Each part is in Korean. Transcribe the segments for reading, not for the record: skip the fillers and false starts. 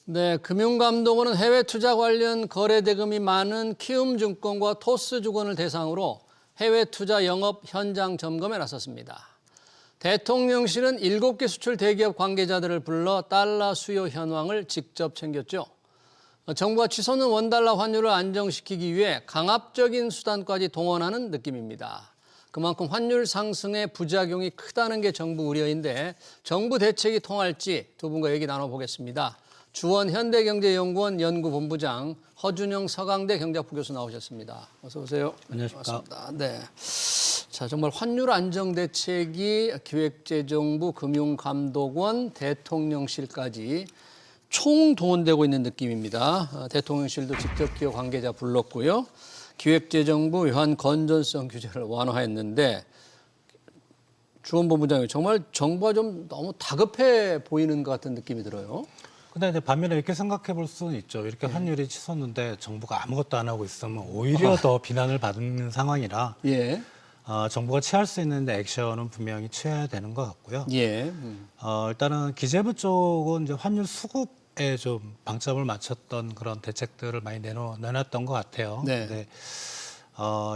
네, 금융감독원은 해외 투자 관련 거래 대금이 많은 키움증권과 토스증권을 대상으로 해외 투자 영업 현장 점검에 나섰습니다. 대통령실은 7개 수출 대기업 관계자들을 불러 달러 수요 현황을 직접 챙겼죠. 정부가 치솟는 원달러 환율을 안정시키기 위해 강압적인 수단까지 동원하는 느낌입니다. 그만큼 환율 상승의 부작용이 크다는 게 정부 우려인데 정부 대책이 통할지 두 분과 얘기 나눠보겠습니다. 주원 현대경제연구원 연구본부장 허준영 서강대 경제학부 교수 나오셨습니다. 어서 오세요. 안녕하십니까. 반갑습니다. 네. 자, 정말 환율 안정 대책이 기획재정부, 금융감독원, 대통령실까지 총동원되고 있는 느낌입니다. 대통령실도 직접 기업 관계자 불렀고요. 기획재정부 외환 건전성 규제를 완화했는데 주원 본부장님 정말 정부가 좀 너무 다급해 보이는 것 같은 느낌이 들어요. 근데 이제 반면에 이렇게 생각해 볼 수는 있죠. 이렇게 환율이 치솟는데 정부가 아무것도 안 하고 있으면 오히려 더 비난을 받는 상황이라 예. 정부가 취할 수 있는 액션은 분명히 취해야 되는 것 같고요. 예. 일단은 기재부 쪽은 이제 환율 수급에 좀 방점을 맞췄던 그런 대책들을 많이 내놨던 것 같아요. 네. 근데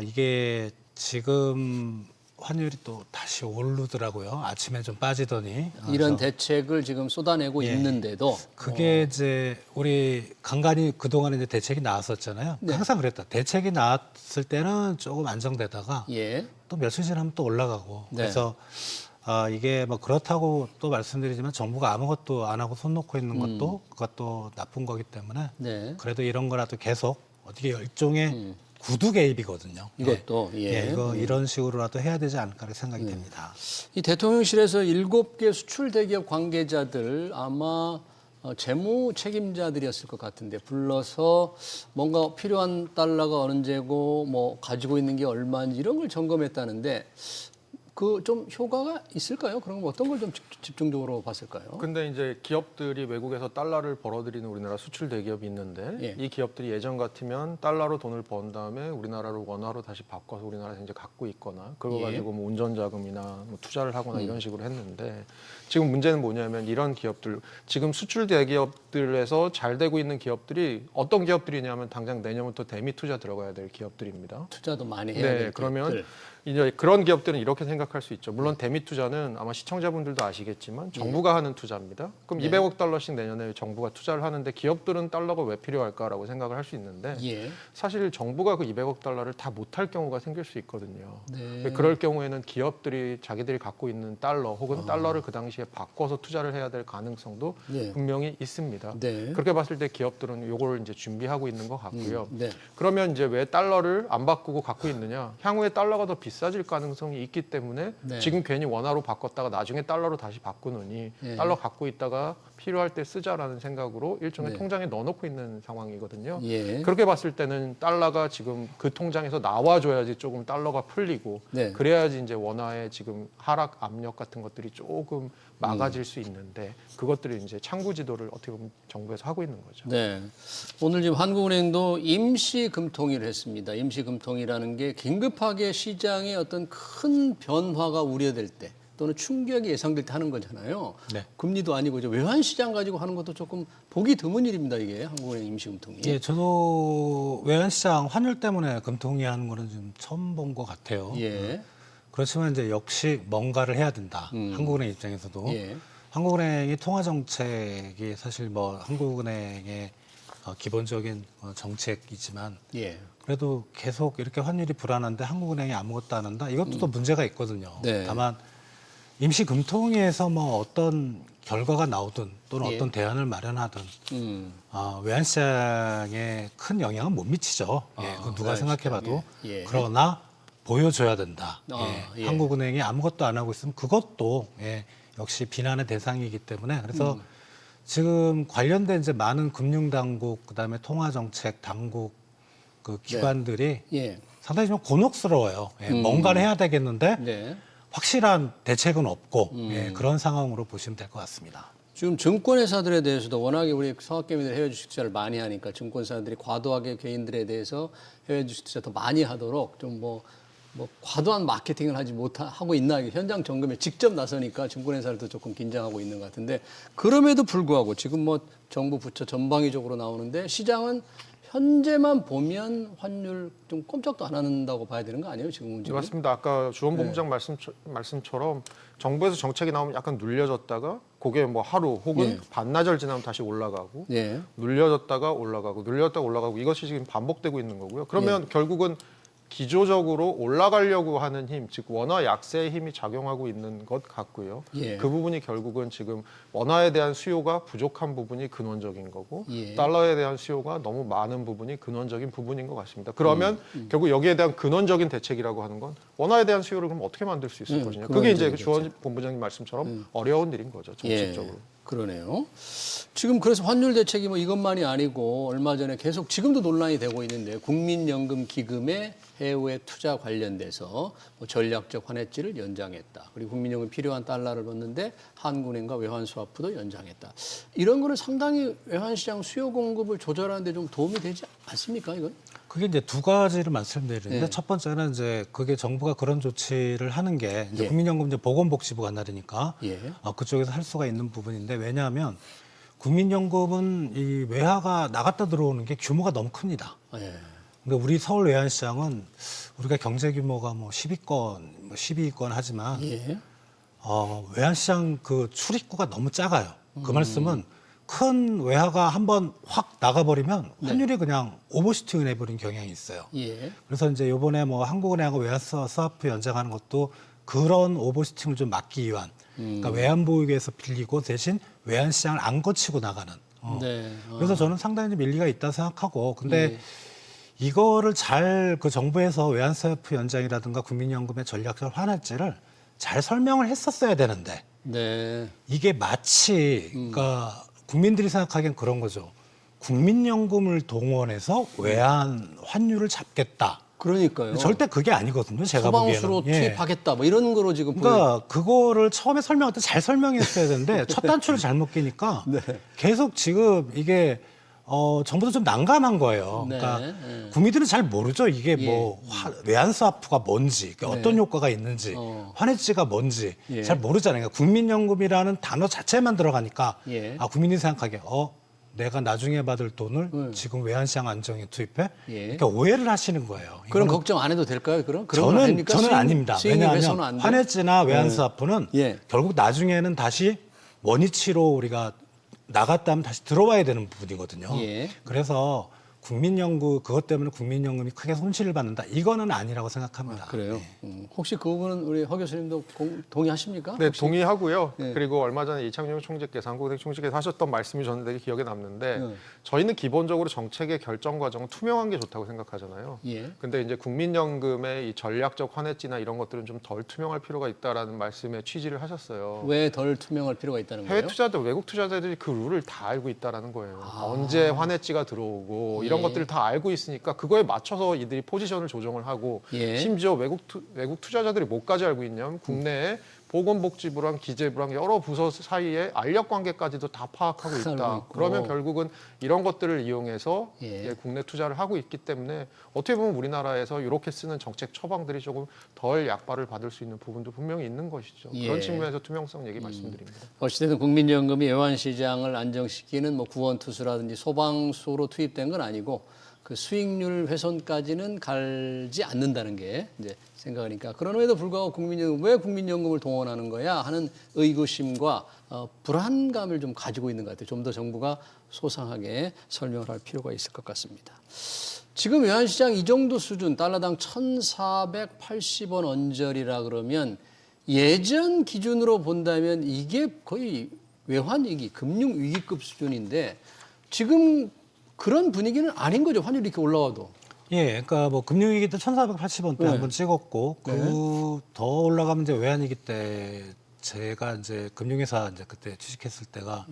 이게 지금 환율이 또 다시 오르더라고요. 아침에 좀 빠지더니. 이런 대책을 지금 쏟아내고 예. 있는데도 그게 이제 우리 간간히 그동안에 이제 대책이 나왔었잖아요. 네. 항상 그랬다. 대책이 나왔을 때는 조금 안정되다가 예. 또 며칠 지나면 또 올라가고. 네. 그래서 이게 뭐 그렇다고 또 말씀드리지만 정부가 아무것도 안 하고 손 놓고 있는 것도 그것도 나쁜 거기 때문에 네. 그래도 이런 거라도 계속 어떻게 일종의 구두 개입이거든요. 이것도 예. 이거 이런 식으로라도 해야 되지 않을까 생각이 됩니다. 이 대통령실에서 7개 수출 대기업 관계자들 아마 재무 책임자들이었을 것 같은데 불러서 뭔가 필요한 달러가 언제고 뭐 가지고 있는 게 얼마인지 이런 걸 점검했다는데 그 좀 효과가 있을까요? 그런 거 어떤 걸 좀 집중적으로 봤을까요? 근데 이제 기업들이 외국에서 달러를 벌어들이는 우리나라 수출 대기업이 있는데 예. 이 기업들이 예전 같으면 달러로 돈을 번 다음에 우리나라로 원화로 다시 바꿔서 우리나라에서 이제 갖고 있거나 그거 예. 가지고 뭐 운전 자금이나 뭐 투자를 하거나 이런 식으로 했는데 지금 문제는 뭐냐면 이런 기업들 지금 수출 대기업들에서 잘 되고 있는 기업들이 어떤 기업들이냐면 당장 내년부터 대미 투자 들어가야 될 기업들입니다. 투자도 많이 해야 네, 될 그러면 기업들. 이제 그런 기업들은 이렇게 생각할 수 있죠. 물론 대미 투자는 아마 시청자분들도 아시겠지만 정부가 하는 투자입니다. 그럼 네. 200억 달러씩 내년에 정부가 투자를 하는데 기업들은 달러가 왜 필요할까라고 생각을 할 수 있는데 예. 사실 정부가 그 200억 달러를 다 못할 경우가 생길 수 있거든요. 네. 그럴 경우에는 기업들이 자기들이 갖고 있는 달러 혹은 달러를 그 당시에 바꿔서 투자를 해야 될 가능성도 네. 분명히 있습니다. 네. 그렇게 봤을 때 기업들은 요걸 이제 준비하고 있는 것 같고요. 네. 그러면 이제 왜 달러를 안 바꾸고 갖고 있느냐? 향후에 달러가 더 비싸질 가능성이 있기 때문에 네. 지금 괜히 원화로 바꿨다가 나중에 달러로 다시 바꾸느니 네. 달러 갖고 있다가 필요할 때 쓰자라는 생각으로 일종의 네. 통장에 넣어놓고 있는 상황이거든요. 예. 그렇게 봤을 때는 달러가 지금 그 통장에서 나와줘야지 조금 달러가 풀리고 네. 그래야지 이제 원화의 지금 하락 압력 같은 것들이 조금 막아질 수 있는데 그것들이 이제 창구 지도를 어떻게 보면 정부에서 하고 있는 거죠. 네. 오늘 지금 한국은행도 임시 금통위를 했습니다. 임시 금통위라는 게 긴급하게 시장에 어떤 큰 변화가 우려될 때 또는 충격이 예상될 때 하는 거잖아요. 네. 금리도 아니고 이제 외환 시장 가지고 하는 것도 조금 보기 드문 일입니다. 이게 한국은행 임시 금통위. 예, 저도 외환시장 환율 때문에 금통위 하는 거는 좀 처음 본 것 같아요. 예. 그렇지만 이제 역시 뭔가를 해야 된다. 한국은행 입장에서도. 예. 한국은행이 통화 정책이 사실 뭐 한국은행의 기본적인 정책이지만 예. 그래도 계속 이렇게 환율이 불안한데 한국은행이 아무것도 안 한다. 이것도 또 문제가 있거든요. 네. 다만 임시 금통위에서 뭐 어떤 결과가 나오든 또는 예. 어떤 대안을 마련하든 외환시장에 큰 영향은 못 미치죠. 예, 그건 누가 생각해봐도. 예. 그러나 보여줘야 된다. 예. 한국은행이 아무것도 안 하고 있으면 그것도 역시 비난의 대상이기 때문에 그래서 지금 관련된 이제 많은 금융당국 그다음에 통화정책 당국 그 기관들이 예. 상당히 좀 곤혹스러워요. 뭔가를 해야 되겠는데 네. 확실한 대책은 없고 그런 상황으로 보시면 될 것 같습니다. 지금 증권회사들에 대해서도 워낙에 우리 성악개미들 해외 주식 투자를 많이 하니까 증권사들이 과도하게 개인들에 대해서 해외 주식 투자 더 많이 하도록 좀 뭐 뭐 과도한 마케팅을 하지 못하고 있나 현장 점검에 직접 나서니까 증권회사들도 조금 긴장하고 있는 것 같은데 그럼에도 불구하고 지금 뭐 정부 부처 전방위적으로 나오는데 시장은 현재만 보면 환율 좀 꼼짝도 안 한다고 봐야 되는 거 아니에요 지금은? 네, 맞습니다. 아까 주원 본부장 말씀처럼 정부에서 정책이 나오면 약간 눌려졌다가 그게 뭐 하루 혹은 반나절 지나면 다시 올라가고 예. 눌려졌다가 올라가고 이것이 지금 반복되고 있는 거고요. 그러면 결국은 기조적으로 올라가려고 하는 힘, 즉 원화 약세의 힘이 작용하고 있는 것 같고요. 예. 그 부분이 결국은 지금 원화에 대한 수요가 부족한 부분이 근원적인 거고 예. 달러에 대한 수요가 너무 많은 부분이 근원적인 부분인 것 같습니다. 그러면 결국 여기에 대한 근원적인 대책이라고 하는 건 원화에 대한 수요를 그럼 어떻게 만들 수 있을 것이냐. 그게 이제 주원 본부장님 말씀처럼 어려운 일인 거죠, 정책적으로. 예, 그러네요. 지금 그래서 환율 대책이 뭐 이것만이 아니고 얼마 전에 계속 지금도 논란이 되고 있는데 국민연금 기금의 해외 투자 관련돼서 뭐 전략적 환해지를 연장했다. 그리고 국민연금 필요한 달러를 넣는데 한국은행과 외환스와프도 연장했다. 이런 거는 상당히 외환시장 수요 공급을 조절하는 데 좀 도움이 되지 않습니까, 이건? 그게 이제 두 가지를 말씀드리는데 예. 첫 번째는 이제 그게 정부가 그런 조치를 하는 게 이제 예. 국민연금 이제 보건복지부가 나르니까 예. 그쪽에서 할 수가 있는 부분인데 왜냐하면 국민연금은 이 외화가 나갔다 들어오는 게 규모가 너무 큽니다. 예. 그러니까 우리 서울 외환시장은 우리가 경제 규모가 뭐 10위권, 뭐 12위권 하지만 예. 외환시장 그 출입구가 너무 작아요. 그 말씀은 큰 외화가 한번 확 나가버리면 환율이 그냥 오버슈팅을 해버린 경향이 있어요. 예. 그래서 이제 요번에 뭐 한국은행하고 외환스와프 연장하는 것도 그런 오버슈팅을 좀 막기 위한 그러니까 외환보유고에서 빌리고 대신 외환시장을 안 거치고 나가는. 네. 그래서 저는 상당히 좀 일리가 있다 생각하고 근데 이거를 잘 그 정부에서 외환스와프 연장이라든가 국민연금의 전략적 환해지를 잘 설명을 했었어야 되는데 네. 이게 마치 그러니까 국민들이 생각하기엔 그런 거죠. 국민연금을 동원해서 외환 환율을 잡겠다. 그러니까요. 절대 그게 아니거든요. 제가 소방수로 보기에는. 투입하겠다. 뭐 이런 거로 지금 그러니까 그거를 처음에 설명할 때 잘 설명했어야 되는데 첫 단추를 잘못 끼니까 계속 지금 이게 정부도 좀 난감한 거예요. 네. 그러니까 국민들은 잘 모르죠. 이게 뭐 외환스와프가 뭔지, 어떤 효과가 있는지, 환해지가 뭔지 잘 모르잖아요. 그러니까 국민연금이라는 단어 자체만 들어가니까 국민이 생각하기에 내가 나중에 받을 돈을 지금 외환시장 안정에 투입해? 그러니까 오해를 하시는 거예요. 그런 걱정 안 해도 될까요? 그런 건 저는 아닙니까? 아닙니다. 왜냐하면 환해지나 외환스와프는 결국 나중에는 다시 원위치로 우리가 나갔다 하면 다시 들어와야 되는 부분이거든요. 그래서 국민연금 그것 때문에 국민연금이 크게 손실을 받는다. 이거는 아니라고 생각합니다. 그래요? 혹시 그 부분은 우리 허 교수님도 동의하십니까? 네, 혹시? 동의하고요. 그리고 얼마 전에 이창용 총재께서 한국은행 총재께서 하셨던 말씀이 저는 되게 기억에 남는데 저희는 기본적으로 정책의 결정 과정은 투명한 게 좋다고 생각하잖아요. 근데 이제 국민연금의 이 전략적 환해지나 이런 것들은 좀 덜 투명할 필요가 있다라는 말씀에 취지를 하셨어요. 왜 덜 투명할 필요가 있다는 거예요? 해외 투자들, 외국 투자자들이 그 룰을 다 알고 있다라는 거예요. 언제 환해지가 들어오고 이런 것들을 다 알고 있으니까 그거에 맞춰서 이들이 포지션을 조정을 하고 심지어 외국 투자자들이 뭐까지 알고 있냐면 국내에 보건복지부랑 기재부랑 여러 부서 사이에 알력 관계까지도 다 파악하고 있다. 그러면 결국은 이런 것들을 이용해서 국내 투자를 하고 있기 때문에 어떻게 보면 우리나라에서 이렇게 쓰는 정책 처방들이 조금 덜 약발을 받을 수 있는 부분도 분명히 있는 것이죠. 그런 측면에서 투명성 얘기 말씀드립니다. 어찌됐든 국민연금이 외환시장을 안정시키는 뭐 구원투수라든지 소방수로 투입된 건 아니고 그 수익률 훼손까지는 갈지 않는다는 게 이제 생각하니까 그럼에도 불구하고 왜 국민연금을 동원하는 거야 하는 의구심과 불안감을 좀 가지고 있는 것 같아요. 좀 더 정부가 소상하게 설명을 할 필요가 있을 것 같습니다. 지금 외환시장 이 정도 수준 달러당 1,480원 언저리라 그러면 예전 기준으로 본다면 이게 거의 외환위기, 금융위기급 수준인데 지금 그런 분위기는 아닌 거죠. 환율이 이렇게 올라와도. 그러니까 뭐 금융위기 때 1,480원대 한번 찍었고 그 더 올라가면 이제 외환위기 때 제가 이제 금융회사 이제 그때 취직했을 때가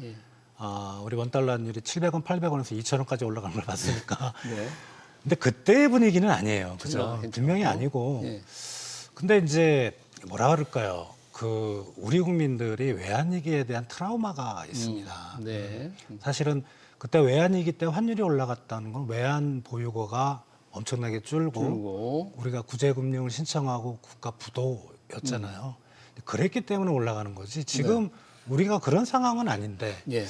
우리 원달러 환율이 700원, 800원에서 2,000원까지 올라가는 걸 봤으니까. 근데 그때의 분위기는 아니에요. 그죠? 분명히 아니고. 근데 이제 뭐라 그럴까요? 그 우리 국민들이 외환위기에 대한 트라우마가 있습니다. 사실은 그때 외환위기 때 환율이 올라갔다는 건 외환 보유고가 엄청나게 줄고 줄고. 우리가 구제금융을 신청하고 국가 부도였잖아요. 그랬기 때문에 올라가는 거지. 지금 우리가 그런 상황은 아닌데. 예.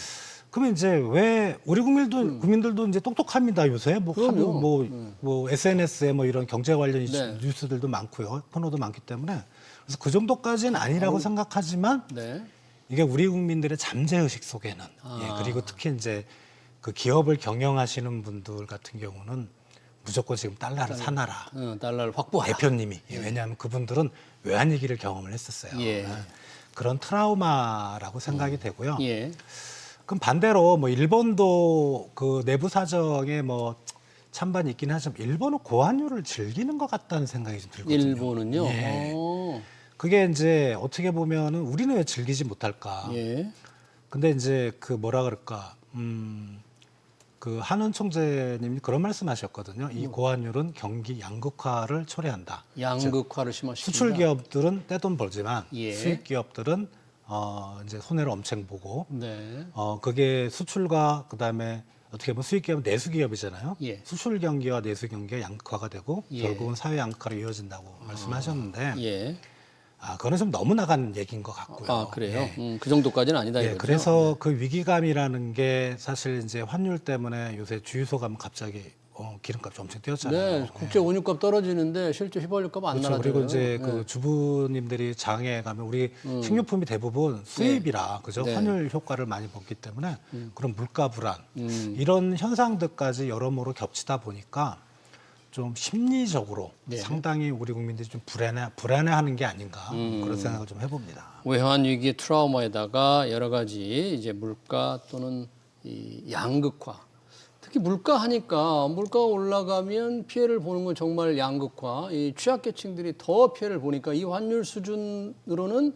그러면 이제 왜 우리 국민들도 이제 똑똑합니다 요새 뭐 그럼요. 하도 뭐 SNS에 뭐 이런 경제 관련 네. 뉴스들도 많고요 코너도 많기 때문에 그래서 그 정도까지는 아니라고 생각하지만 네. 이게 우리 국민들의 잠재 의식 속에는 그리고 특히 이제 그 기업을 경영하시는 분들 같은 경우는 무조건 지금 달러를 사놔라 달러를 확보하라. 대표님이 왜냐하면 그분들은 외환위기를 경험을 했었어요. 예. 그런 트라우마라고 생각이 되고요. 예. 그럼 반대로 뭐 일본도 그 내부 사정에 뭐 찬반이 있긴 하지만 일본은 고환율을 즐기는 것 같다는 생각이 좀 들거든요. 일본은요. 예. 그게 이제 어떻게 보면은 우리는 왜 즐기지 못할까? 예. 근데 이제 그 뭐라 그럴까? 그 한은 총재님이 그런 말씀하셨거든요. 이 고환율은 경기 양극화를 초래한다. 양극화를 심화시킨다. 수출 기업들은 떼돈 벌지만 예. 수입 기업들은 이제 손해를 엄청 보고 네. 그게 수출과 그다음에 어떻게 보면 수입 기업은 내수 기업이잖아요. 예. 수출 경기와 내수 경기가 양극화가 되고 예. 결국은 사회 양극화로 이어진다고 말씀하셨는데 예. 그거는 좀 너무 나간 얘기인 것 같고요. 그래요? 예. 그 정도까지는 아니다 예, 이거죠. 그래서 그 위기감이라는 게 사실 이제 환율 때문에 요새 주유소 가면 갑자기 기름값이 엄청 뛰었잖아요. 네, 국제 원유값 떨어지는데 실제 휘발유값 안 그렇죠. 날아요. 그리고 이제 그 주부님들이 장에 가면 우리 식료품이 대부분 수입이라 그죠? 네. 환율 효과를 많이 받기 때문에 그런 물가 불안 이런 현상들까지 여러모로 겹치다 보니까 좀 심리적으로 네. 상당히 우리 국민들이 좀 불안해하는 게 아닌가 그런 생각을 좀 해봅니다. 외환 위기 트라우마에다가 여러 가지 이제 물가 또는 이 양극화. 특히 물가 하니까 물가가 올라가면 피해를 보는 건 정말 양극화. 이 취약계층들이 더 피해를 보니까 이 환율 수준으로는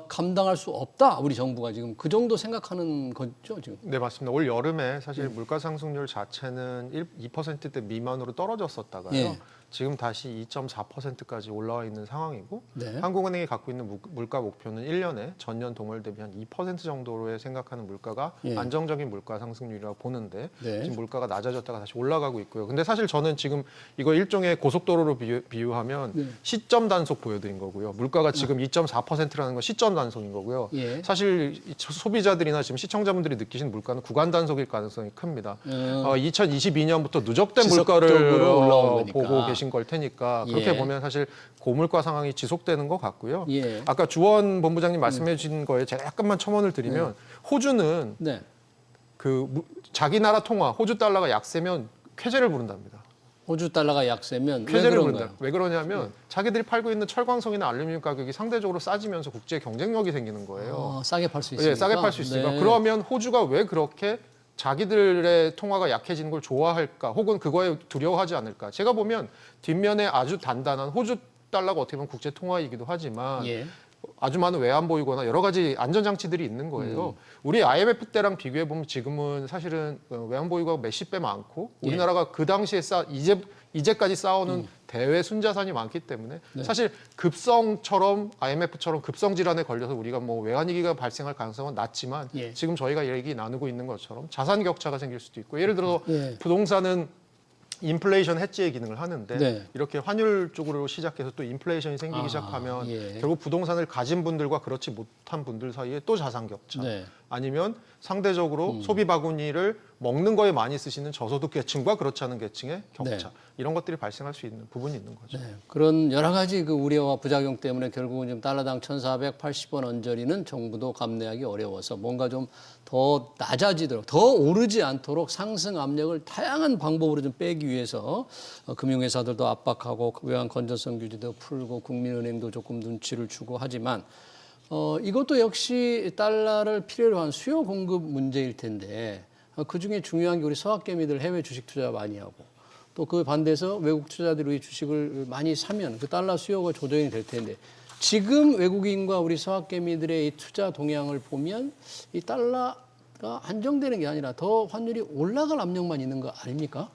감당할 수 없다. 우리 정부가 지금 그 정도 생각하는 거죠 지금. 네, 맞습니다. 올 여름에 사실 물가 상승률 자체는 2%대 미만으로 떨어졌었다가요. 예. 지금 다시 2.4%까지 올라와 있는 상황이고 네. 한국은행이 갖고 있는 물가 목표는 1년에 전년 동월 대비 한 2% 정도로 생각하는 물가가 예. 안정적인 물가 상승률이라고 보는데 네. 지금 물가가 낮아졌다가 다시 올라가고 있고요. 근데 사실 저는 지금 이거 일종의 고속도로로 비유하면 네. 시점 단속 보여드린 거고요. 물가가 지금 2.4%라는 건 시점 단속인 거고요. 예. 사실 소비자들이나 지금 시청자분들이 느끼신 물가는 구간 단속일 가능성이 큽니다. 2022년부터 누적된 물가를 지속적으로 올라온 거니까. 보고 계신 걸 테니까 그렇게 예. 보면 사실 고물가 상황이 지속되는 것 같고요. 예. 아까 주원 본부장님 말씀해 주신 거에 제가 약간만 첨언을 드리면 호주는 네. 자기 나라 통화 호주 달러가 약세면 쾌재를 부른답니다. 호주 달러가 약세면 왜 쾌재를 그런가요? 부른다. 왜 그러냐면 자기들이 팔고 있는 철광석이나 알루미늄 가격이 상대적으로 싸지면서 국제 경쟁력이 생기는 거예요. 싸게 팔 수 있으니까. 예, 싸게 팔 수 있으니까. 네. 그러면 호주가 왜 그렇게 자기들의 통화가 약해지는 걸 좋아할까? 혹은 그거에 두려워하지 않을까? 제가 보면 뒷면에 아주 단단한 호주 달러가 어떻게 보면 국제 통화이기도 하지만 예. 아주 많은 외환 보유고나 여러 가지 안전장치들이 있는 거예요. 우리 IMF 때랑 비교해 보면 지금은 사실은 외환 보유고가 몇십 배 많고 우리나라가 그 당시에 이제까지 쌓아오는 대외 순자산이 많기 때문에 사실 급성처럼 IMF처럼 급성 질환에 걸려서 우리가 뭐 외환 위기가 발생할 가능성은 낮지만 예. 지금 저희가 얘기 나누고 있는 것처럼 자산 격차가 생길 수도 있고 예를 들어서 예. 부동산은 인플레이션 해지의 기능을 하는데 네. 이렇게 환율 쪽으로 시작해서 또 인플레이션이 생기기 시작하면 예. 결국 부동산을 가진 분들과 그렇지 못한 분들 사이에 또 자산 격차 네. 아니면 상대적으로 소비 바구니를 먹는 거에 많이 쓰시는 저소득 계층과 그렇지 않은 계층의 격차 이런 것들이 발생할 수 있는 부분이 있는 거죠. 네, 그런 여러 가지 그 우려와 부작용 때문에 결국은 지금 달러당 1,480원 언저리는 정부도 감내하기 어려워서 뭔가 좀 더 낮아지도록 더 오르지 않도록 상승 압력을 다양한 방법으로 좀 빼기 위해서 금융회사들도 압박하고 외환 건전성 규제도 풀고 국민은행도 조금 눈치를 주고 하지만 이것도 역시 달러를 필요로 한 수요 공급 문제일 텐데 그중에 중요한 게 우리 서학개미들 해외 주식 투자 많이 하고 또 그 반대해서 외국 투자들이 우리 주식을 많이 사면 그 달러 수요가 조정이 될 텐데 지금 외국인과 우리 서학개미들의 이 투자 동향을 보면 이 달러 한정되는 게 아니라 더 환율이 올라갈 압력만 있는 거 아닙니까?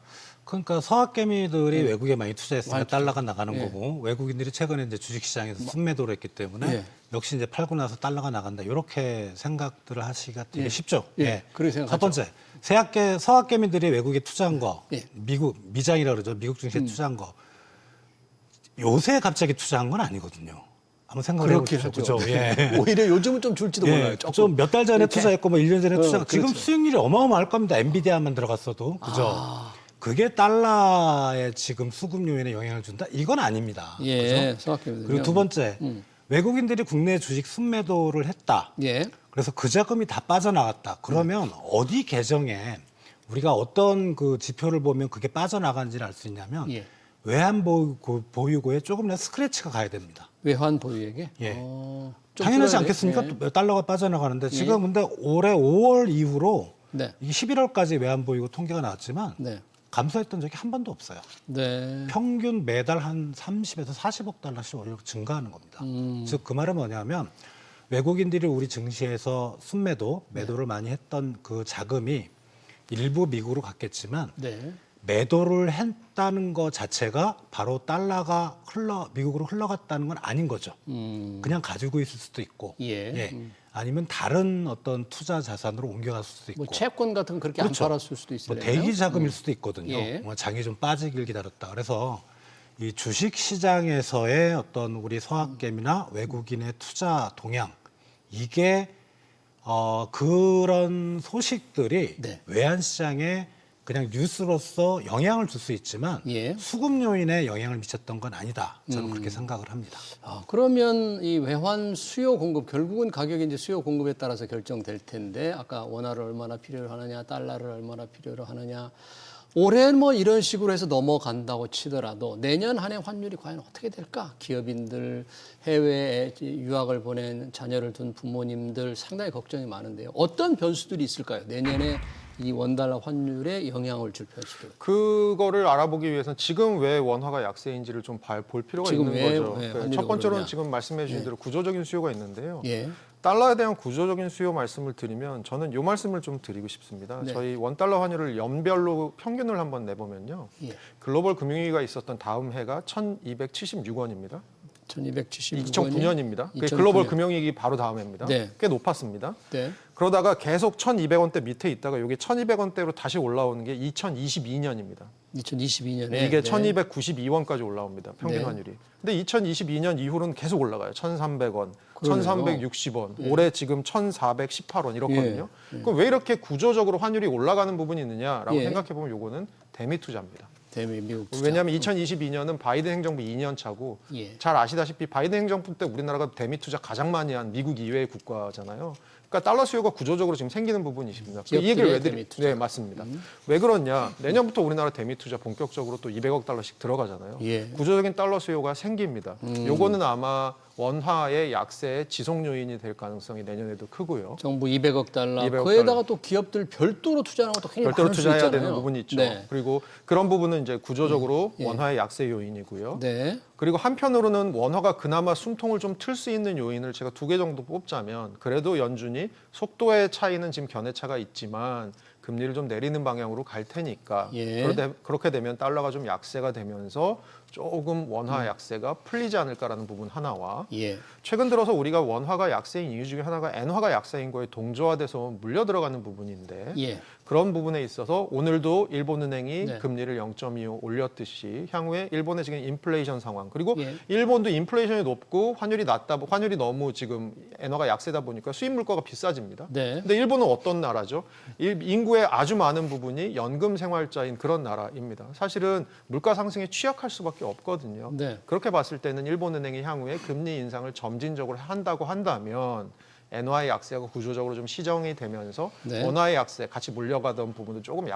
그러니까 서학개미들이 외국에 많이 투자했으니까 많이 달러가 나가는 예. 거고 외국인들이 최근에 이제 주식시장에서 순매도를 했기 때문에 예. 역시 이제 팔고 나서 달러가 나간다 이렇게 생각들을 하시기가 되게 예. 쉽죠. 예. 그렇게 생각하죠. 첫 번째 서학개미들이 외국에 투자한 거 예. 미장이라 그러죠. 미국 증시에 투자한 거 요새 갑자기 투자한 건 아니거든요. 한번 생각을 그렇게 해보시죠. 하죠. 그죠? 예. 오히려 요즘은 좀 줄지도 몰라요. 조금. 좀 몇 달 전에 이렇게. 투자했고 뭐 1년 전에 투자 지금 그렇죠. 수익률이 어마어마할 겁니다. 엔비디아만 들어갔어도. 그죠? 그게 달러에 지금 수급 요인에 영향을 준다? 이건 아닙니다. 예, 그죠? 생각해보면. 그리고 두 번째, 외국인들이 국내 주식 순매도를 했다. 예. 그래서 그 자금이 다 빠져나갔다. 그러면 어디 계정에 우리가 어떤 그 지표를 보면 그게 빠져나간지를 알 수 있냐면 예. 외환 보유고에 조금이라도 스크래치가 가야 됩니다. 외환 보유액에? 예. 좀 당연하지 줄어야 않겠습니까? 돼요? 또 달러가 빠져나가는데 지금 근데 올해 5월 이후로 네. 이게 11월까지 외환 보유고 통계가 나왔지만 네. 감소했던 적이 한 번도 없어요. 네. 평균 매달 한 30에서 40억 달러씩 오히려 증가하는 겁니다. 즉 그 말은 뭐냐면 외국인들이 우리 증시에서 순매도, 매도를 많이 했던 그 자금이 일부 미국으로 갔겠지만 네. 매도를 했다는 것 자체가 바로 달러가 미국으로 흘러갔다는 건 아닌 거죠. 그냥 가지고 있을 수도 있고, 예. 아니면 다른 어떤 투자 자산으로 옮겨갔을 수도 있고, 뭐 채권 같은 건 그렇게 그렇죠. 안 팔았을 수도 있어요. 뭐 대기 자금일 수도 있거든요. 예. 뭐 장이 좀 빠지길 기다렸다. 그래서 이 주식 시장에서의 어떤 우리 서학개미나 외국인의 투자 동향 이게 그런 소식들이 네. 외환 시장에 그냥 뉴스로서 영향을 줄 수 있지만 예. 수급 요인에 영향을 미쳤던 건 아니다. 저는 그렇게 생각을 합니다. 그러면 이 외환 수요 공급 결국은 가격이 이제 수요 공급에 따라서 결정될 텐데 아까 원화를 얼마나 필요로 하느냐, 달러를 얼마나 필요로 하느냐. 올해 뭐 이런 식으로 해서 넘어간다고 치더라도 내년 한 해 환율이 과연 어떻게 될까? 기업인들, 해외에 유학을 보낸 자녀를 둔 부모님들 상당히 걱정이 많은데요. 어떤 변수들이 있을까요? 내년에 이 원달러 환율에 영향을 줄 변수들. 그거를 알아보기 위해서는 지금 왜 원화가 약세인지를 좀 볼 필요가 지금 있는 왜, 거죠. 왜 그 환율이 첫 번째로는 오르냐. 지금 말씀해 주신 대로 구조적인 수요가 있는데요. 예. 달러에 대한 구조적인 수요 말씀을 드리면 저는 이 말씀을 좀 드리고 싶습니다. 네. 저희 원달러 환율을 연별로 평균을 한번 내보면요. 예. 글로벌 금융위기가 있었던 다음 해가 1,276원입니다. 1276원이 2009년입니다. 2009년. 글로벌 금융위기 바로 다음 해입니다. 네. 꽤 높았습니다. 네. 그러다가 계속 1,200원대 밑에 있다가 이게 1,200원대로 다시 올라오는 게 2022년입니다. 2022년에 이게 1,292원까지 올라옵니다. 평균 네. 환율이. 근데 2022년 이후로는 계속 올라가요. 1,300원, 그러네요. 1,360원, 올해 지금 1,418원 이렇거든요. 예. 그럼 왜 이렇게 구조적으로 환율이 올라가는 부분이 있느냐라고 예. 생각해 보면 요거는 대미 투자입니다. 대미 미국 투자. 왜냐하면 2022년은 바이든 행정부 2년 차고 예. 잘 아시다시피 바이든 행정부 때 우리나라가 대미 투자 가장 많이 한 미국 이외의 국가잖아요. 그러니까 달러 수요가 구조적으로 지금 생기는 부분이 있습니다. 이 얘기를 왜 대미 투자. 네, 맞습니다. 왜 그러냐? 내년부터 우리나라 대미 투자 본격적으로 또 200억 달러씩 들어가잖아요. 예. 구조적인 달러 수요가 생깁니다. 요거는 아마 원화의 약세의 지속 요인이 될 가능성이 내년에도 크고요. 정부 200억 달러. 200억 거기에다가 달러. 또 기업들 별도로 투자하는 것도 굉장히 별도로 많을 수 투자해야 있잖아요. 되는 부분이 있죠. 네. 그리고 그런 부분은 이제 구조적으로 예. 원화의 약세 요인이고요. 네. 그리고 한편으로는 원화가 그나마 숨통을 좀 틀 수 있는 요인을 제가 2개 정도 뽑자면 그래도 연준이 속도의 차이는 지금 견해차가 있지만 금리를 좀 내리는 방향으로 갈 테니까 예. 그렇게 되면 달러가 좀 약세가 되면서 조금 원화 약세가 풀리지 않을까라는 부분 하나와 예. 최근 들어서 우리가 원화가 약세인 이유 중에 하나가 엔화가 약세인 거에 동조화돼서 물려 들어가는 부분인데 예. 그런 부분에 있어서 오늘도 일본은행이 네. 금리를 0.25 올렸듯이 향후에 일본의 지금 인플레이션 상황 그리고 예. 일본도 인플레이션이 높고 환율이 너무 지금 엔화가 약세다 보니까 수입 물가가 비싸집니다. 네. 근데 일본은 어떤 나라죠? 인구의 아주 많은 부분이 연금 생활자인 그런 나라입니다. 사실은 물가 상승에 취약할 수밖에 없거든요. 네. 그렇게 봤을 때는 일본은행이 향후에 금리 인상을 점진적으로 한다고 한다면 엔화의 약세가 구조적으로 좀 시정이 되면서 네. 원화의 약세 같이 물려가던 부분도 조금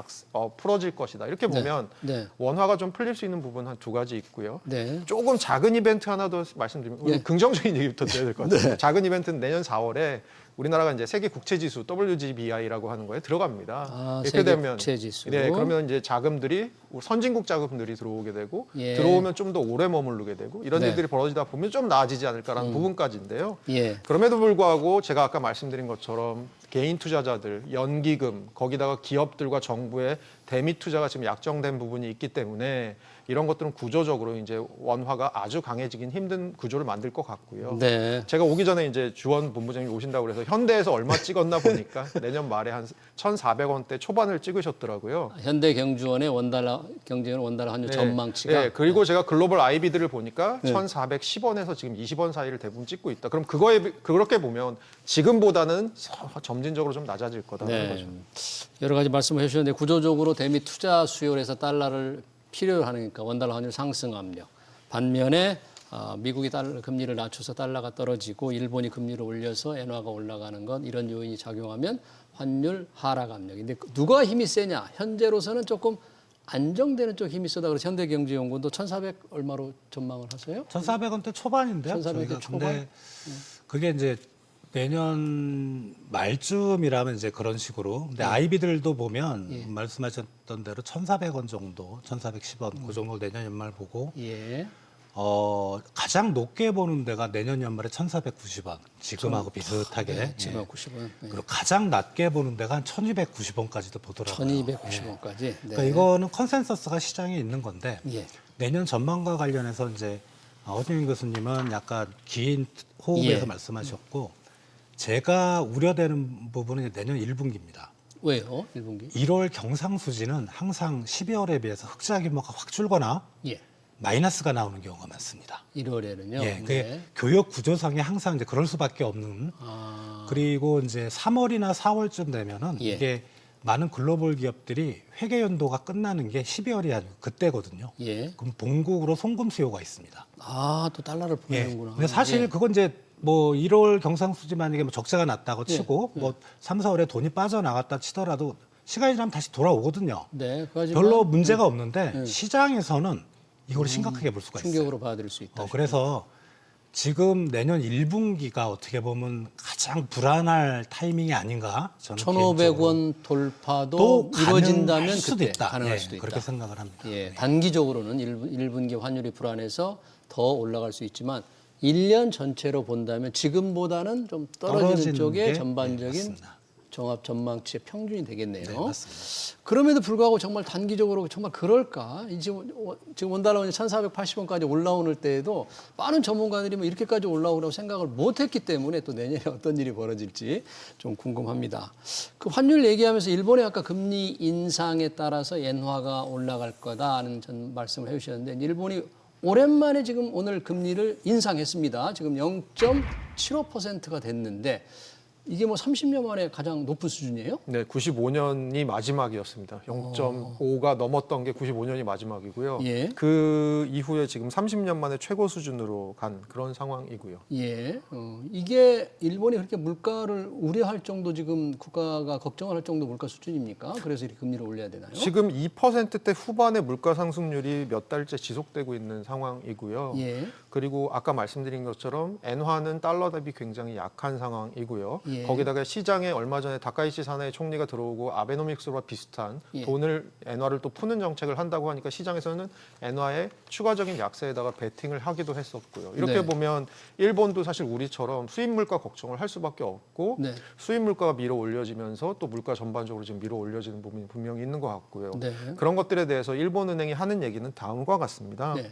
풀어질 것이다. 이렇게 보면 네. 원화가 좀 풀릴 수 있는 부분 한 2가지 있고요. 네. 조금 작은 이벤트 하나 더 말씀드리면 우리 예. 긍정적인 얘기부터 드려야 될 것 같아요. 작은 이벤트는 내년 4월에 우리나라가 이제 세계 국채 지수 WGBI라고 하는 거에 들어갑니다. 아, 이렇게 세계 되면 국채 지수. 네, 그러면 이제 자금들이 선진국 자금들이 들어오게 되고 예. 들어오면 좀 더 오래 머무르게 되고 이런 네. 일들이 벌어지다 보면 좀 나아지지 않을까라는 부분까지인데요. 예. 그럼에도 불구하고 제가 아까 말씀드린 것처럼 개인 투자자들, 연기금, 거기다가 기업들과 정부의 대미 투자가 지금 약정된 부분이 있기 때문에 이런 것들은 구조적으로 이제 원화가 아주 강해지긴 힘든 구조를 만들 것 같고요. 네. 제가 오기 전에 이제 주원 본부장님 오신다고 그래서 현대에서 얼마 찍었나 보니까 내년 말에 한 1,400원대 초반을 찍으셨더라고요. 현대경주원의 원달러 경제는 원달러 환율 전망치가 네, 그리고 제가 글로벌 IB들을 보니까 1,410원에서 지금 20원 사이를 대부분 찍고 있다. 그럼 그렇게 보면 지금보다는 점진적으로 좀 낮아질 거다라는 거죠. 여러 가지 말씀을 해주셨는데 구조적으로 대미 투자 수요에서 달러를 필요로 하니까 원달러 환율 상승 압력. 반면에 미국이 금리를 낮춰서 달러가 떨어지고 일본이 금리를 올려서 엔화가 올라가는 것 이런 요인이 작용하면 환율 하락 압력이. 근데 누가 힘이 세냐? 현재로서는 조금 안정되는 쪽 힘이 세다. 그래서 현대경제연구원도 1,400 얼마로 전망을 하세요? 1,400원대 초반인데요. 1,400원대 초반? 근데 그게 이제 내년 말쯤이라면 이제 그런 식으로. 근데 아이비들도 보면 말씀하셨던 대로 1,400원 정도, 1,410원 그 정도 내년 연말 보고 예. 가장 높게 보는 데가 내년 연말에 1,490원. 지금하고 비슷하게. 네, 지금 90원. 그리고 가장 낮게 보는 데가 한 1,290원까지도 보더라고요. 1,290원까지. 네. 그러니까 이거는 컨센서스가 시장에 있는 건데 예. 내년 전망과 관련해서 이제 허진민 교수님은 약간 긴 호흡에서 말씀하셨고 제가 우려되는 부분은 내년 1분기입니다. 왜요? 1분기? 1월 경상수지는 항상 12월에 비해서 흑자 규모가 확 줄거나 예. 마이너스가 나오는 경우가 많습니다. 1월에는요. 예, 그게 교역 구조상에 항상 이제 그럴 수밖에 없는. 그리고 이제 3월이나 4월쯤 되면은 이게 많은 글로벌 기업들이 회계 연도가 끝나는 게 12월이 아니고 그때거든요. 예. 그럼 본국으로 송금 수요가 있습니다. 아, 또 달러를 보내는구나. 근데 사실 그건 이제 뭐 1월 경상수지 만약에 뭐 적자가 났다고 치고 뭐 3, 4월에 돈이 빠져나갔다 치더라도 시간이 지나면 다시 돌아오거든요. 네, 하지만 별로 문제가 없는데 시장에서는 이걸 심각하게 볼 수가 있어요. 충격으로 받아들일 수 있다. 그래서 지금 내년 1분기가 어떻게 보면 가장 불안할 타이밍이 아닌가 저는 1,500원 돌파도 또 이루어진다면 가능할 수도 그때 있다. 가능할 예, 수도 있다. 그렇게 생각을 합니다. 예, 단기적으로는 1분기 환율이 불안해서 더 올라갈 수 있지만 1년 전체로 본다면 지금보다는 좀 떨어지는 떨어지는 쪽에 게, 전반적인 맞습니다. 종합 전망치의 평균이 되겠네요. 네, 맞습니다. 그럼에도 불구하고 정말 단기적으로 정말 그럴까? 지금 원달러 원이 1,480원까지 올라오는 때에도 많은 전문가들이 뭐 이렇게까지 올라오라고 생각을 못했기 때문에 또 내년에 어떤 일이 벌어질지 좀 궁금합니다. 그 환율 얘기하면서 일본의 아까 금리 인상에 따라서 엔화가 올라갈 거다는 전 말씀을 해주셨는데 일본이 오랜만에 지금 오늘 금리를 인상했습니다. 지금 0.75%가 됐는데 이게 뭐 30년 만에 가장 높은 수준이에요? 네, 95년이 마지막이었습니다. 0.5가 넘었던 게 95년이 마지막이고요. 예. 그 이후에 지금 30년 만에 최고 수준으로 간 그런 상황이고요. 예. 이게 일본이 그렇게 물가를 우려할 정도 지금 국가가 걱정을 할 정도 물가 수준입니까? 그래서 이렇게 금리를 올려야 되나요? 지금 2%대 후반의 물가 상승률이 몇 달째 지속되고 있는 상황이고요. 예. 그리고 아까 말씀드린 것처럼 엔화는 달러 대비 굉장히 약한 상황이고요. 예. 거기다가 시장에 얼마 전에 다카이치 사나이 총리가 들어오고 아베노믹스와 비슷한 예. 돈을 엔화를 또 푸는 정책을 한다고 하니까 시장에서는 엔화의 추가적인 약세에다가 베팅을 하기도 했었고요. 이렇게 네. 보면 일본도 사실 우리처럼 수입 물가 걱정을 할 수밖에 없고 네. 수입 물가가 밀어 올려지면서 또 물가 전반적으로 지금 밀어 올려지는 부분이 분명히 있는 것 같고요. 네. 그런 것들에 대해서 일본은행이 하는 얘기는 다음과 같습니다. 네.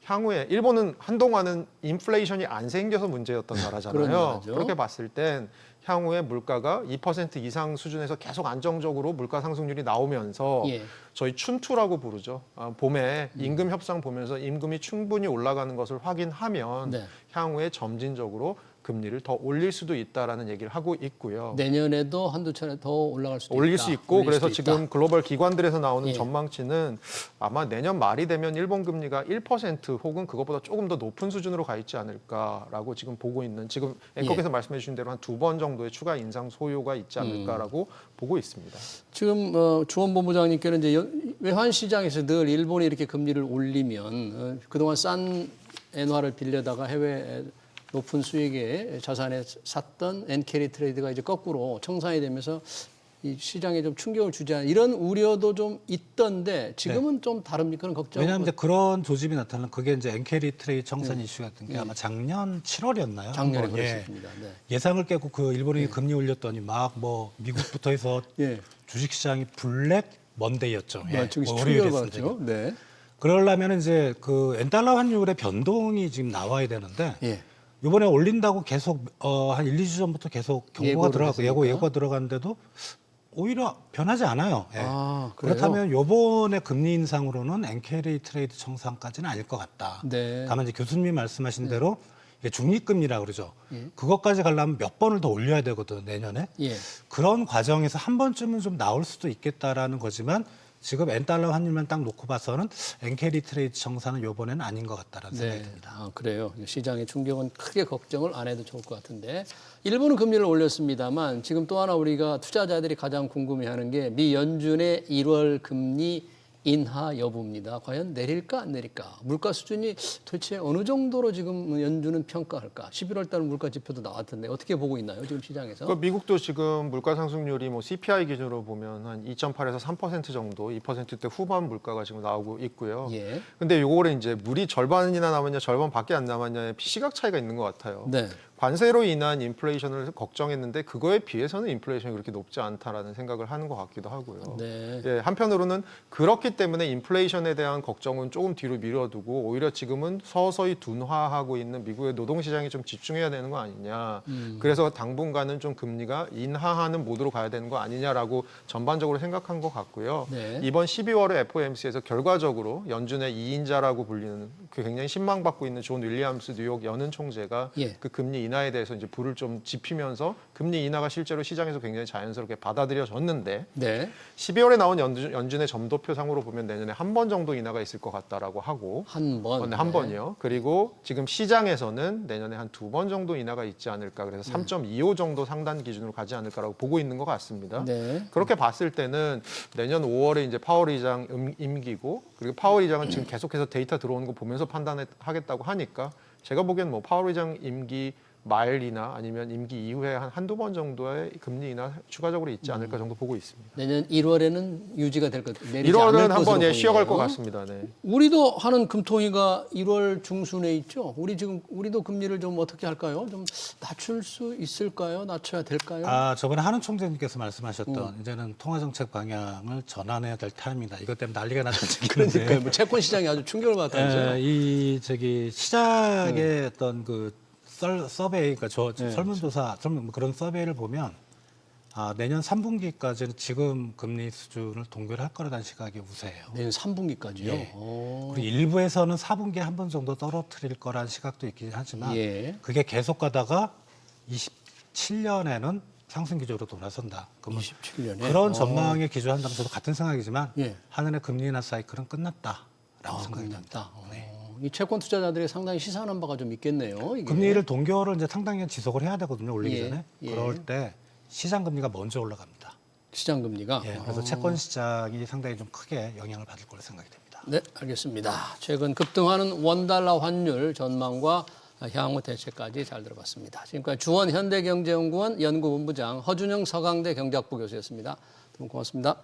향후에 일본은 한동안은 인플레이션이 안 생겨서 문제였던 그런 나라잖아요. 나라죠. 그렇게 봤을 땐 향후에 물가가 2% 이상 수준에서 계속 안정적으로 물가 상승률이 나오면서 예. 저희 춘투라고 부르죠. 봄에 임금 협상 보면서 임금이 충분히 올라가는 것을 확인하면 네. 향후에 점진적으로 금리를 더 올릴 수도 있다라는 얘기를 하고 있고요. 내년에도 한두 차례 더 올라갈 수도 올릴 있다. 수 있고 올릴 그래서 수도 있다. 지금 글로벌 기관들에서 나오는 예. 전망치는 아마 내년 말이 되면 일본 금리가 1% 혹은 그것보다 조금 더 높은 수준으로 가 있지 않을까라고 지금 보고 있는 지금 앵커께서 말씀해 주신 대로 한 2번 정도의 추가 인상 소요가 있지 않을까라고 보고 있습니다. 지금 주원 본부장님께는 이제 외환 시장에서 늘 일본이 이렇게 금리를 올리면 그동안 싼 엔화를 빌려다가 해외 높은 수익의 자산에 샀던 엔캐리 트레이드가 이제 거꾸로 청산이 되면서 이 시장에 좀 충격을 주지 않는 이런 우려도 좀 있던데 지금은 좀 다릅니까? 그런 걱정? 왜냐하면 이제 그런 조짐이 나타나는 그게 이제 엔캐리 트레이드 청산 이슈 같은 게 아마 작년 7월이었나요? 작년에 한번, 그랬습니다. 네. 예상을 깨고 그 일본이 금리 올렸더니 막 뭐 미국부터 해서 예. 주식시장이 블랙 먼데이였죠. 지금 뭐 충격을 월요일이었으니까. 받았죠. 네. 그러려면 이제 그 엔달러 환율의 변동이 지금 나와야 되는데 예. 이번에 올린다고 계속 한 1, 2주 전부터 계속 경고가 예고를 들어가고 했으니까. 예고가 들어갔는데도 오히려 변하지 않아요. 예. 아, 그래요? 그렇다면 요번에 금리 인상으로는 엔캐리 트레이드 청산까지는 아닐 것 같다. 네. 다만 이제 교수님이 말씀하신 대로 이게 중립금리라고 그러죠. 예. 그것까지 가려면 몇 번을 더 올려야 되거든 내년에. 예. 그런 과정에서 한 번쯤은 좀 나올 수도 있겠다라는 거지만 지금 엔달러 환율만 딱 놓고 봐서는 엔캐리 트레이드 청산은 요번에는 아닌 것 같다라는 생각이 듭니다. 아, 그래요. 시장의 충격은 크게 걱정을 안 해도 좋을 것 같은데 일본은 금리를 올렸습니다만 지금 또 하나 우리가 투자자들이 가장 궁금해하는 게 미 연준의 1월 금리 인하 여부입니다. 과연 내릴까 안 내릴까? 물가 수준이 도대체 어느 정도로 지금 연준은 평가할까? 11월 달 물가 지표도 나왔던데 어떻게 보고 있나요? 지금 시장에서? 그 미국도 지금 물가 상승률이 뭐 CPI 기준으로 보면 한 2.8에서 3% 정도, 2%대 후반 물가가 지금 나오고 있고요. 예. 근데 요거는 이제 물이 절반이나 남았냐, 절반밖에 안 남았냐의 시각 차이가 있는 것 같아요. 네. 관세로 인한 인플레이션을 걱정했는데 그거에 비해서는 인플레이션이 그렇게 높지 않다라는 생각을 하는 것 같기도 하고요. 네. 예, 한편으로는 그렇기 때문에 인플레이션에 대한 걱정은 조금 뒤로 미뤄두고 오히려 지금은 서서히 둔화하고 있는 미국의 노동시장에 좀 집중해야 되는 거 아니냐. 그래서 당분간은 좀 금리가 인하하는 모드로 가야 되는 거 아니냐라고 전반적으로 생각한 것 같고요. 네. 이번 12월에 FOMC에서 결과적으로 연준의 2인자라고 불리는 그 굉장히 신망받고 있는 존 윌리엄스 뉴욕 연은 총재가 예. 그 금리 인하에 대해서 이제 불을 좀 지피면서 금리 인하가 실제로 시장에서 굉장히 자연스럽게 받아들여졌는데 네. 12월에 나온 연준의 점도표상으로 보면 내년에 한 번 정도 인하가 있을 것 같다라고 하고 한 번. 한 번이요. 그리고 지금 시장에서는 내년에 한 2번 정도 인하가 있지 않을까. 그래서 3.25 정도 상단 기준으로 가지 않을까라고 보고 있는 것 같습니다. 네. 그렇게 봤을 때는 내년 5월에 이제 파월 의장 임기고 그리고 파월 의장은 지금 계속해서 데이터 들어오는 거 보면서 판단하겠다고 하니까 제가 보기엔 뭐 파월 의장 임기 말이나 아니면 임기 이후에 한두 번 정도의 금리 인하 추가적으로 있지 않을까 정도 보고 있습니다. 내년 1월에는 유지가 될 것 같아요. 1월은 한번 쉬어갈 것 같습니다. 네. 우리도 하는 금통위가 1월 중순에 있죠. 우리도 금리를 좀 어떻게 할까요? 좀 낮출 수 있을까요? 낮춰야 될까요? 저번에 한은 총재님께서 말씀하셨던 이제는 통화정책 방향을 전환해야 될 타임이다. 이것 때문에 난리가 났던 그러니까 뭐 채권 시장이 아주 충격을 받았다면서요. 이 시장의 어떤 그 서베이, 그러니까 설문조사, 그런 서베이를 보면 내년 3분기까지는 지금 금리 수준을 동결할 거라는 시각이 우세해요. 내년 3분기까지요? 예. 오. 그리고 일부에서는 4분기에 한 번 정도 떨어뜨릴 거라는 시각도 있긴 하지만 예. 그게 계속 가다가 27년에는 상승 기조로 돌아선다. 그러면 27년에 그런 전망에 기조한다면 저도 같은 생각이지만 예. 하늘의 금리 인하 사이클은 끝났다라고 생각이 듭니다. 이 채권 투자자들이 상당히 시사하는 바가 좀 있겠네요. 이게. 금리를 동결을 이제 상당히 지속을 해야 되거든요. 올리기 예, 전에. 예. 그럴 때 시장 금리가 먼저 올라갑니다. 시장 금리가. 예, 그래서 채권 시장이 상당히 좀 크게 영향을 받을 걸로 생각이 됩니다. 네, 알겠습니다. 최근 급등하는 원달러 환율 전망과 향후 대책까지 잘 들어봤습니다. 지금까지 주원 현대경제연구원 연구본부장 허준영 서강대 경제학부 교수였습니다. 두 분 고맙습니다.